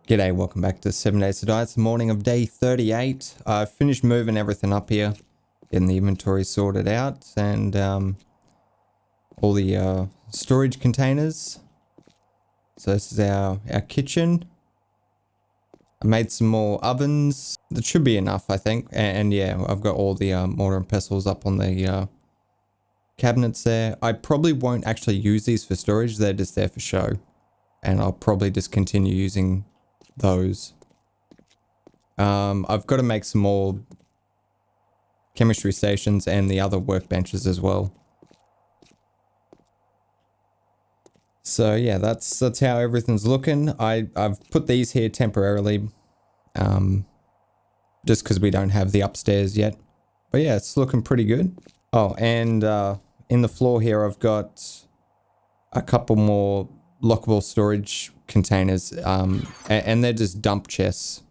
G'day, welcome back to 7 Days to Die. It's the morning of day 38. I've finished moving everything up here, getting the inventory sorted out, and all the storage containers. So this is our kitchen. I made some more ovens. That should be enough, I think. And yeah, I've got all the mortar and pestles up on the cabinets there. I probably won't actually use these for storage. They're just there for show. And I'll probably just continue using those. I've got to make some more chemistry stations and the other workbenches as well. So yeah, that's how everything's looking. I've put these here temporarily, just because we don't have the upstairs yet. But yeah, it's looking pretty good. Oh, and in the floor here, I've got a couple more lockable storage containers, and they're just dump chests.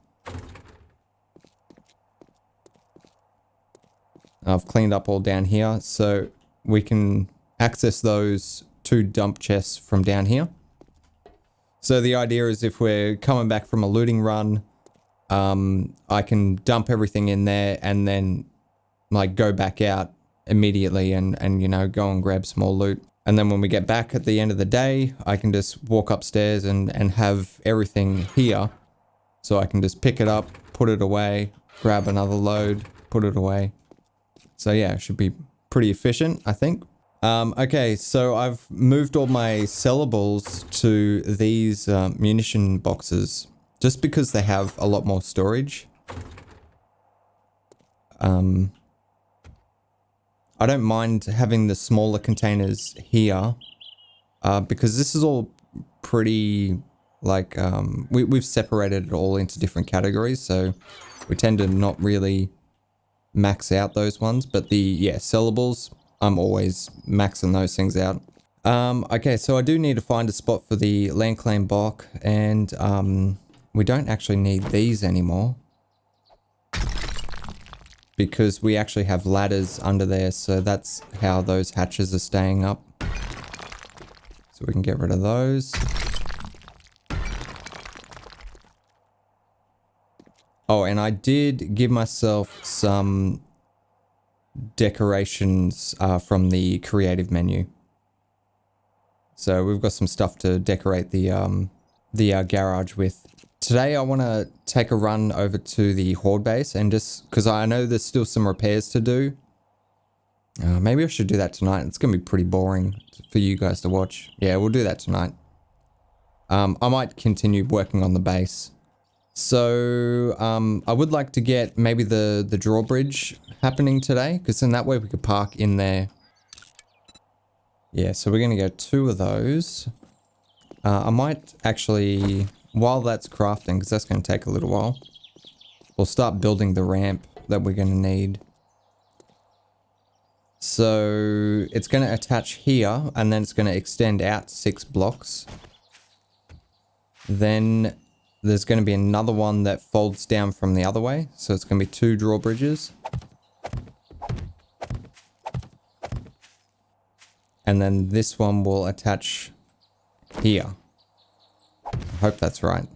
I've cleaned up all down here, so we can access those two dump chests from down here. So the idea is if we're coming back from a looting run, I can dump everything in there and then like go back out immediately and you know, go and grab some more loot. And then when we get back at the end of the day, I can just walk upstairs and have everything here. So I can just pick it up, put it away, grab another load, put it away. So yeah, it should be pretty efficient, I think. Okay, so I've moved all my sellables to these munition boxes just because they have a lot more storage. I don't mind having the smaller containers here, because this is all pretty, like, we've separated it all into different categories, so we tend to not really max out those ones, but yeah, sellables, I'm always maxing those things out. Okay, so I do need to find a spot for the land claim block, and we don't actually need these anymore, because we actually have ladders under there, so that's how those hatches are staying up. So we can get rid of those. Oh, and I did give myself some decorations from the creative menu. So we've got some stuff to decorate the garage with. Today I want to take a run over to the Horde base, and just because I know there's still some repairs to do. Maybe I should do that tonight. It's going to be pretty boring for you guys to watch. Yeah, we'll do that tonight. I might continue working on the base. So I would like to get maybe the drawbridge happening today, because then that way we could park in there. Yeah, so we're going to get 2 of those. I might actually, while that's crafting, because that's going to take a little while, we'll start building the ramp that we're going to need. So it's going to attach here, and then it's going to extend out 6 blocks. Then there's going to be another one that folds down from the other way, so it's going to be 2 drawbridges. And then this one will attach here. I hope that's right.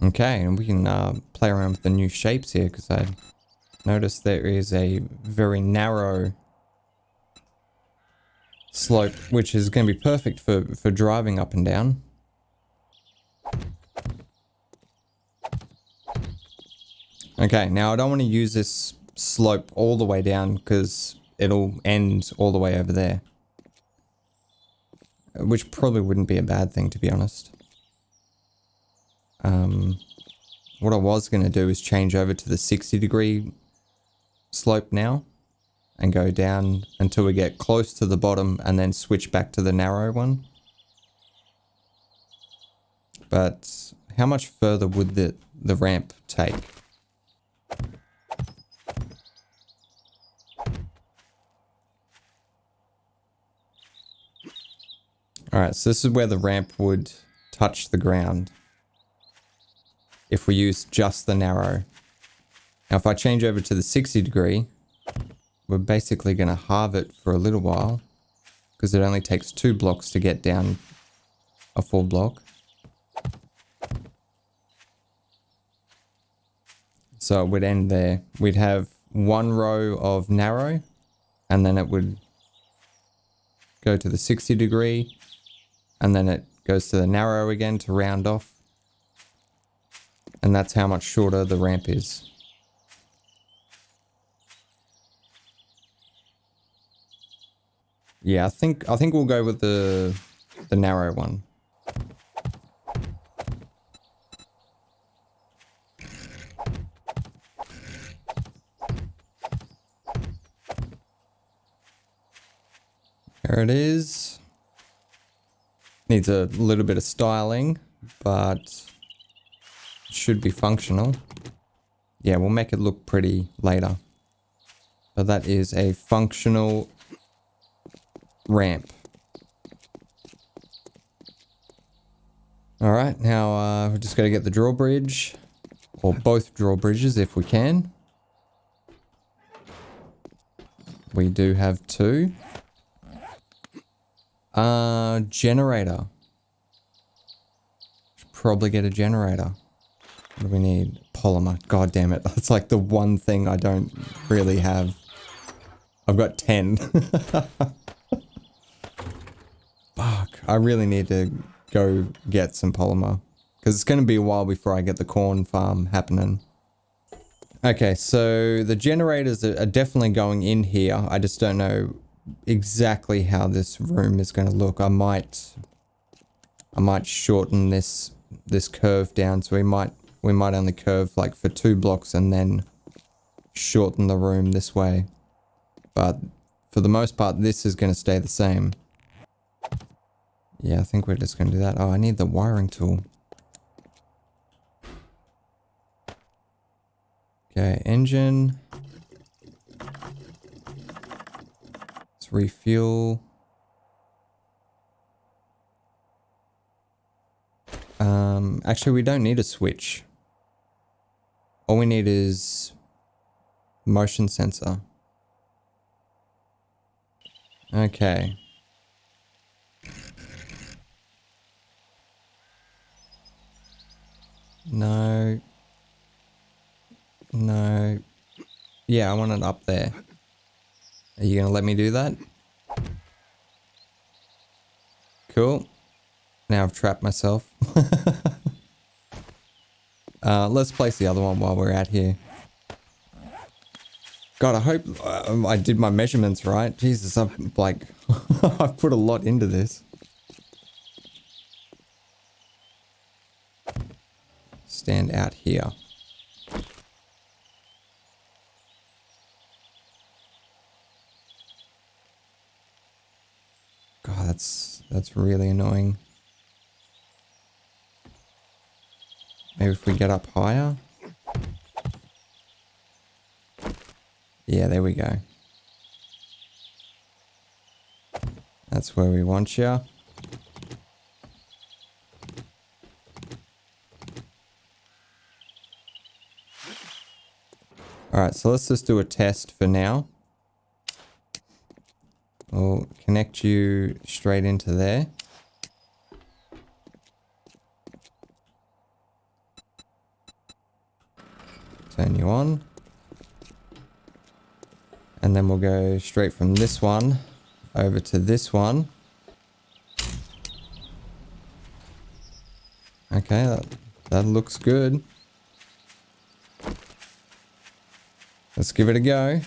Okay, and we can play around with the new shapes here, because I noticed there is a very narrow slope, which is going to be perfect for driving up and down. Okay, now I don't want to use this slope all the way down, because it'll end all the way over there. Which probably wouldn't be a bad thing, to be honest. What I was going to do is change over to the 60-degree slope now, and go down until we get close to the bottom, and then switch back to the narrow one. But how much further would the ramp take? Alright, so this is where the ramp would touch the ground if we use just the narrow. Now if I change over to the 60 degree, we're basically going to halve it for a little while because it only takes 2 blocks to get down a full block. So it would end there. We'd have 1 row of narrow, and then it would go to the 60 degree, and then it goes to the narrow again to round off. And that's how much shorter the ramp is. Yeah, I think we'll go with the narrow one. There it is. Needs a little bit of styling, but it should be functional. Yeah, we'll make it look pretty later. But that is a functional ramp. Alright, now we're just got to get the drawbridge, or both drawbridges if we can. We do have 2. Generator. Should probably get a generator. What do we need? Polymer. God damn it. That's like the one thing I don't really have. I've got 10. Fuck. I really need to go get some polymer. Because it's going to be a while before I get the corn farm happening. Okay, so the generators are definitely going in here. I just don't know exactly how this room is going to look. I might shorten this curve down, so we might only curve like for 2 blocks and then shorten the room this way. But for the most part, this is going to stay the same. Yeah, I think we're just going to do that. Oh, I need the wiring tool. Okay, engine. Let's refuel. Actually, we don't need a switch. All we need is motion sensor. Okay. No. No. Yeah, I want it up there. Are you gonna let me do that? Cool. Now I've trapped myself. Let's place the other one while we're out here. God, I hope I did my measurements right. Jesus, I'm like, I've put a lot into this. Stand out here. God, that's really annoying. Maybe if we get up higher. Yeah, there we go. That's where we want you. Alright, so let's just do a test for now. We'll connect you straight into there. Turn you on. And then we'll go straight from this one over to this one. Okay, that looks good. Let's give it a go.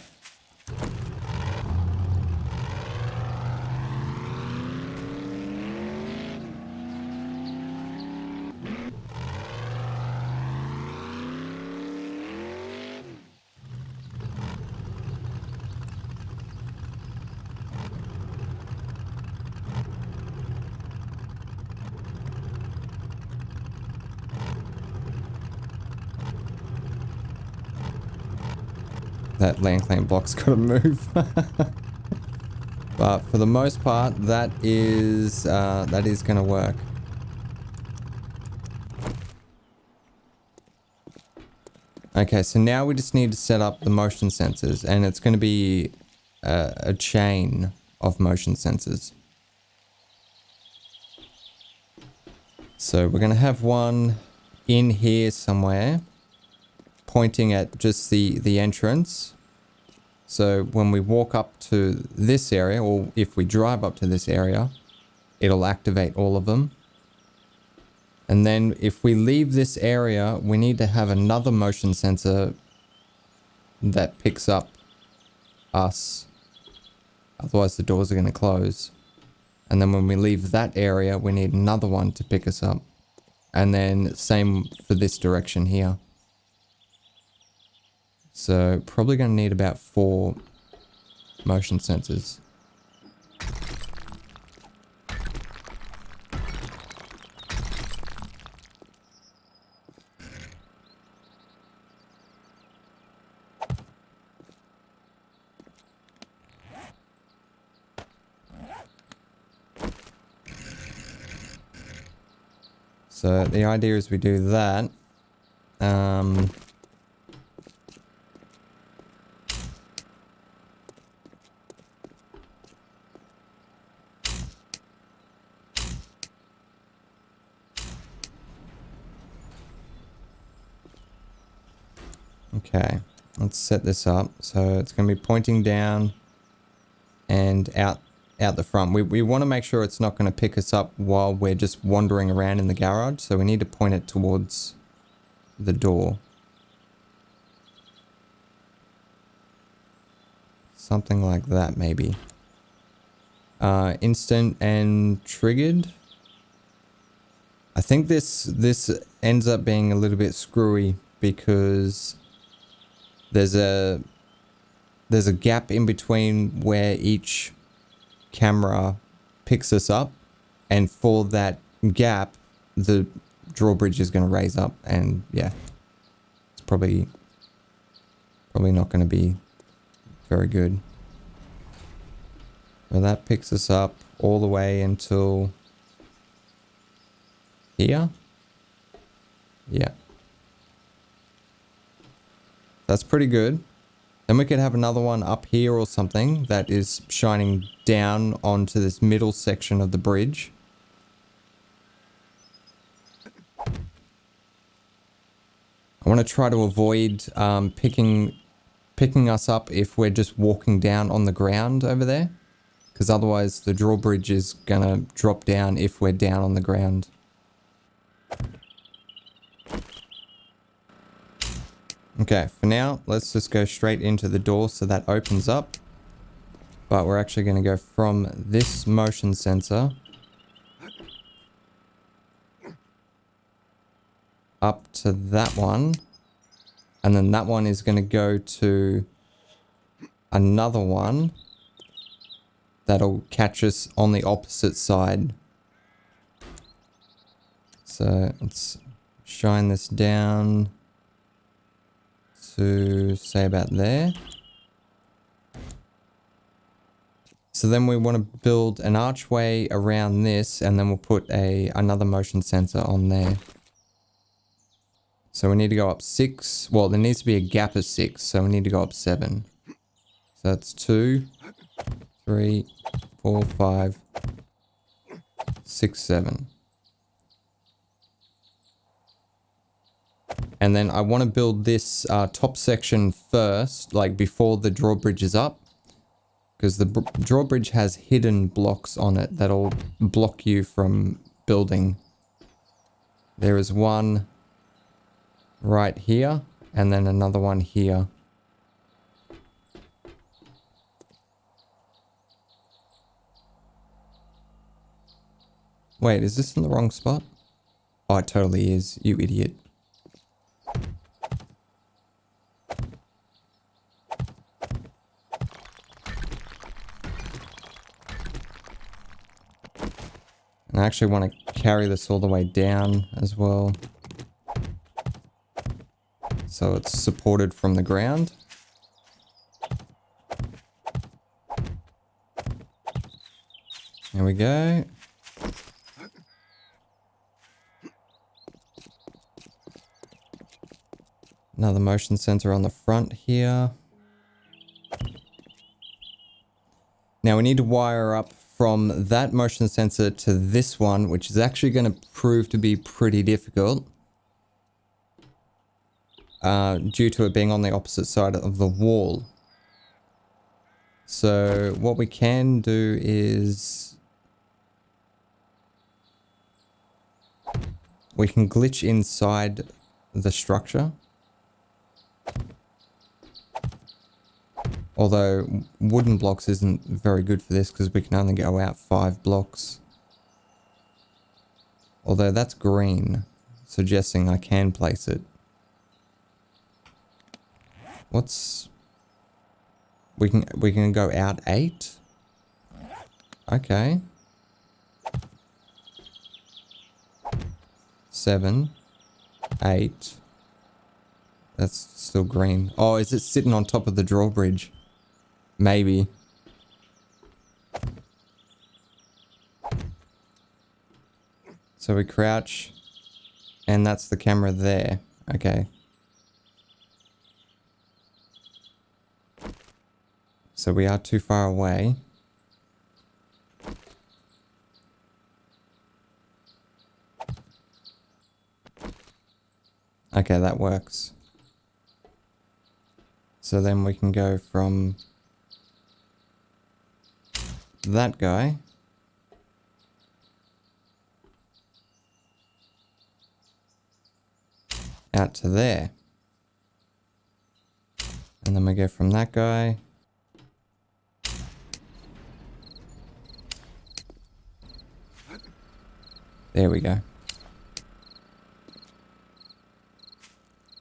That land claim block's got to move. But for the most part, that is going to work. Okay, so now we just need to set up the motion sensors, and it's going to be a chain of motion sensors. So we're going to have one in here somewhere pointing at just the entrance. So when we walk up to this area, or if we drive up to this area, it'll activate all of them. And then if we leave this area, we need to have another motion sensor that picks up us. Otherwise the doors are going to close. And then when we leave that area, we need another one to pick us up. And then same for this direction here. So probably going to need about 4 motion sensors. So the idea is we do that. Okay, let's set this up. So it's going to be pointing down and out the front. We want to make sure it's not going to pick us up while we're just wandering around in the garage. So we need to point it towards the door. Something like that, maybe. Instant and triggered. I think this ends up being a little bit screwy because there's a gap in between where each camera picks us up, and for that gap the drawbridge is going to raise up, and yeah, it's probably not going to be very good. Well, that picks us up all the way until here. Yeah, that's pretty good. Then we could have another one up here or something that is shining down onto this middle section of the bridge. I want to try to avoid picking us up if we're just walking down on the ground over there, because otherwise the drawbridge is going to drop down if we're down on the ground. Okay, for now, let's just go straight into the door so that opens up. But we're actually going to go from this motion sensor up to that one. And then that one is going to go to another one that'll catch us on the opposite side. So let's shine this down to say about there. So then we want to build an archway around this, and then we'll put another motion sensor on there. So we need to go up 6. Well, there needs to be a gap of 6, so we need to go up 7. So that's 2, 3, 4, 5, 6, 7. And then I want to build this top section first, like before the drawbridge is up. Because the drawbridge has hidden blocks on it that'll block you from building. There is one right here, and then another one here. Wait, is this in the wrong spot? Oh, it totally is, you idiot. And I actually want to carry this all the way down as well, so it's supported from the ground. There we go. Another motion sensor on the front here. Now we need to wire up from that motion sensor to this one, which is actually going to prove to be pretty difficult. Due to it being on the opposite side of the wall. So what we can do is we can glitch inside the structure. Although wooden blocks isn't very good for this because we can only go out 5 blocks. Although that's green, suggesting I can place it. What's... We can go out 8? Okay. 7, 8. That's still green. Oh, is it sitting on top of the drawbridge? Maybe. So we crouch, and that's the camera there. Okay. So we are too far away. Okay, that works. So then we can go from that guy out to there. And then we go from that guy there we go.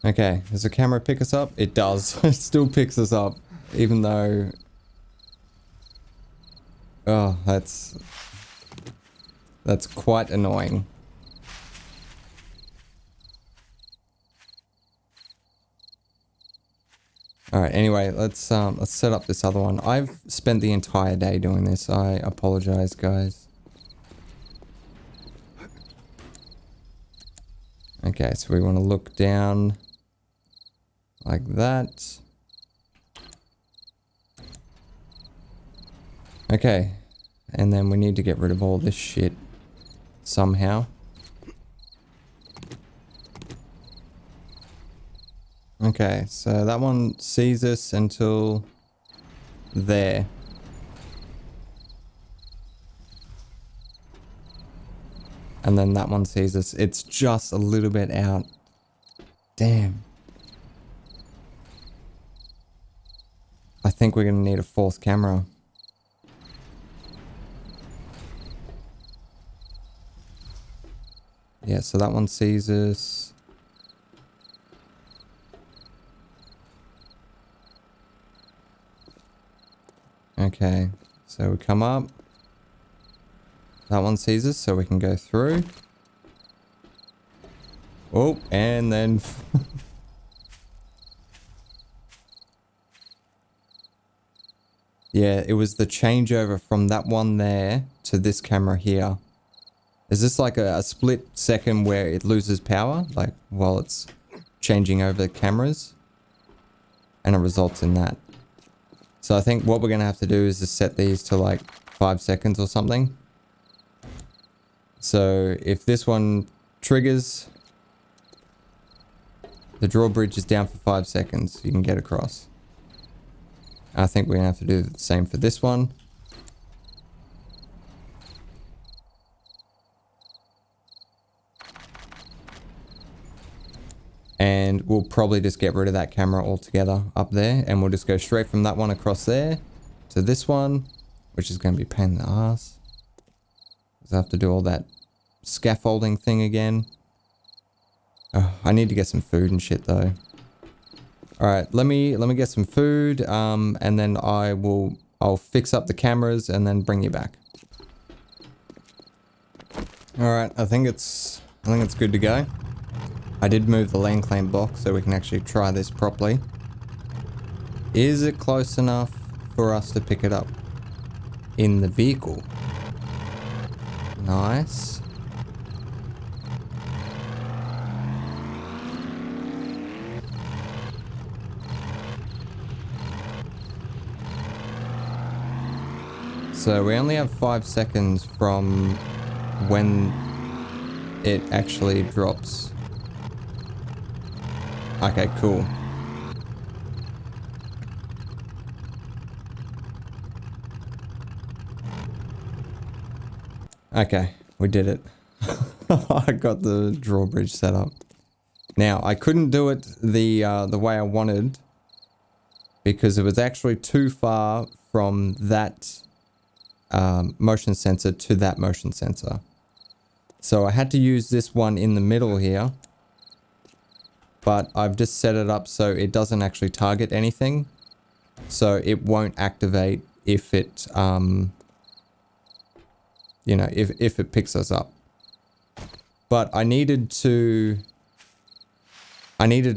Okay, does the camera pick us up? It does. It still picks us up, even though... Oh, that's quite annoying. Alright, anyway, let's set up this other one. I've spent the entire day doing this. I apologize, guys. Okay, so we want to look down like that. Okay, and then we need to get rid of all this shit somehow. Okay, so that one sees us until there. And then that one sees us. It's just a little bit out. Damn. I think we're going to need a 4th camera. Yeah, so that one sees us. Okay, so we come up. That one sees us, so we can go through. Oh, and then... Yeah, it was the changeover from that one there to this camera here. Is this like a split second where it loses power? Like, while it's changing over cameras? And it results in that. So I think what we're going to have to do is just set these to like 5 seconds or something. So if this one triggers, the drawbridge is down for 5 seconds. You can get across. I think we're going to have to do the same for this one. And we'll probably just get rid of that camera altogether up there. And we'll just go straight from that one across there to this one, which is going to be a pain in the ass. Because I have to do all that scaffolding thing again. Oh, I need to get some food and shit though. Alright, let me get some food, and then I'll fix up the cameras and then bring you back. Alright, I think it's good to go. I did move the land claim block so we can actually try this properly. Is it close enough for us to pick it up in the vehicle? Nice. So we only have 5 seconds from when it actually drops. Okay, cool. Okay, we did it. I got the drawbridge set up. Now, I couldn't do it the way I wanted because it was actually too far from that motion sensor to that motion sensor. So I had to use this one in the middle here, but I've just set it up so it doesn't actually target anything. So it won't activate if it, you know, if it picks us up. But I needed to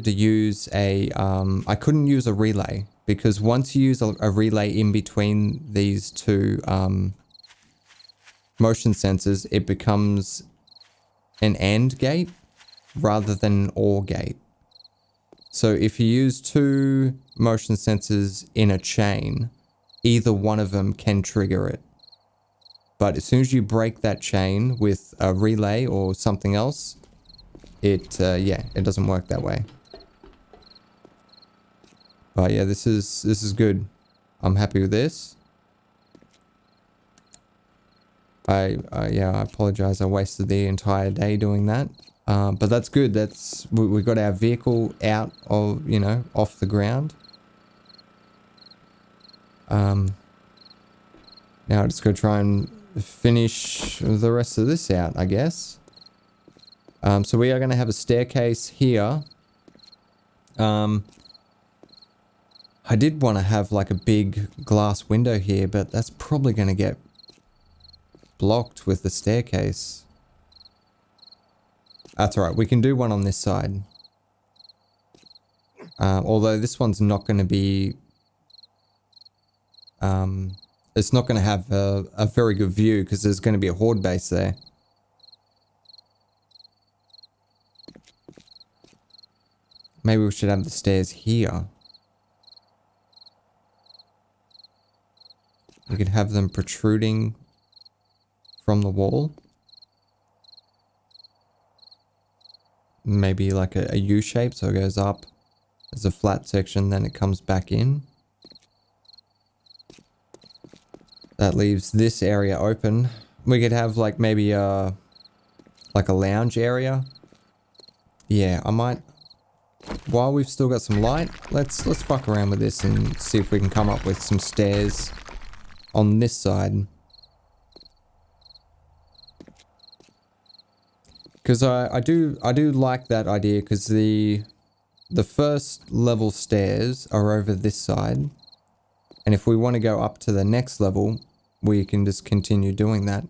use a, I couldn't use a relay because once you use a relay in between these two motion sensors, it becomes an AND gate rather than an OR gate. So if you use two motion sensors in a chain, either one of them can trigger it. But as soon as you break that chain with a relay or something else, yeah, it doesn't work that way. But yeah, this is good. I'm happy with this. Yeah, I apologize. I wasted the entire day doing that. But that's good. We got our vehicle out of, you know, off the ground. Now I just gotta try and finish the rest of this out, I guess. So we are going to have a staircase here. I did want to have like a big glass window here, but that's probably going to get blocked with the staircase. That's all right. We can do one on this side. Although this one's not going to be... it's not going to have a very good view because there's going to be a horde base there. Maybe we should have the stairs here. We could have them protruding from the wall. Maybe like a U shape, so it goes up. There's a flat section, then it comes back in. That leaves this area open. We could have like maybe like a lounge area. Yeah, I might... While we've still got some light, let's fuck around with this and see if we can come up with some stairs on this side. Because I do like that idea because the first level stairs are over this side. And if we want to go up to the next level, we can just continue doing that.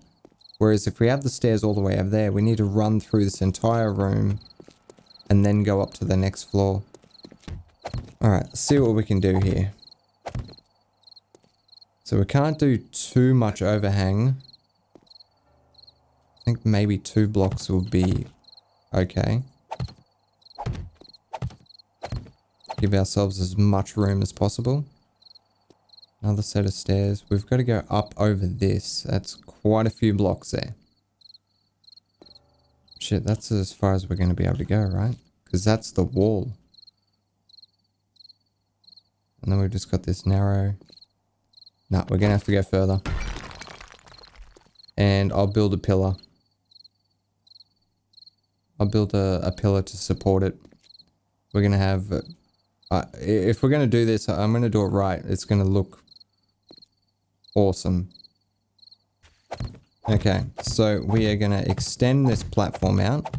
Whereas if we have the stairs all the way over there, we need to run through this entire room and then go up to the next floor. Alright, let's see what we can do here. So we can't do too much overhang. I think maybe 2 blocks will be okay. Give ourselves as much room as possible. Another set of stairs. We've got to go up over this. That's quite a few blocks there. Shit, that's as far as we're going to be able to go, right? Because that's the wall. And then we've just got this narrow... No, we're going to have to go further. And I'll build a pillar. I'll build a pillar to support it. We're going to have... if we're going to do this, I'm going to do it right. It's going to look awesome. Okay, so we are going to extend this platform out.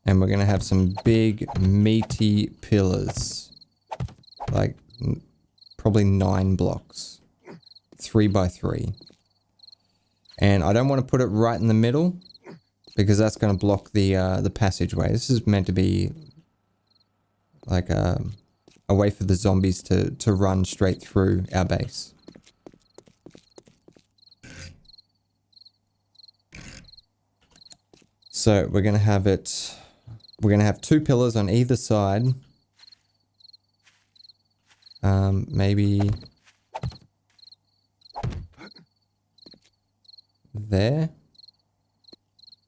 And we're going to have some big, meaty pillars. Like, probably 9 blocks. 3 by 3. And I don't want to put it right in the middle, because that's going to block the passageway. This is meant to be like a way for the zombies to run straight through our base. So we're going to have it... We're going to have 2 pillars on either side. Maybe there.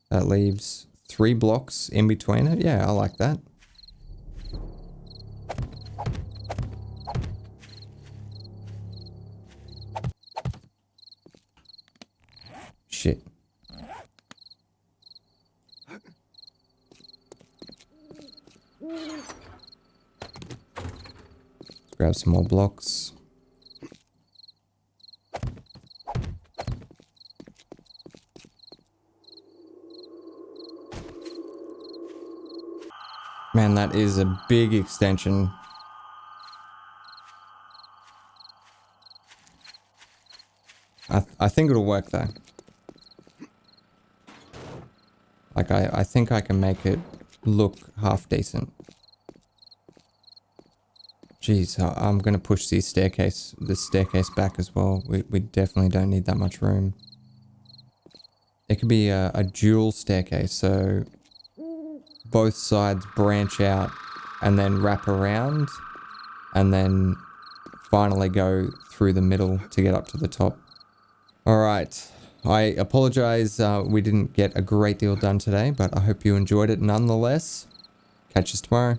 That leaves 3 blocks in between it. Yeah, I like that. Shit. Let's grab some more blocks. Man, that is a big extension. I think it'll work though. Like I think I can make it look half decent. Jeez, I'm gonna push this staircase back as well. We definitely don't need that much room. It could be a dual staircase, so both sides branch out and then wrap around and then finally go through the middle to get up to the top. All right, I apologize we didn't get a great deal done today, but I hope you enjoyed it nonetheless. Catch us tomorrow.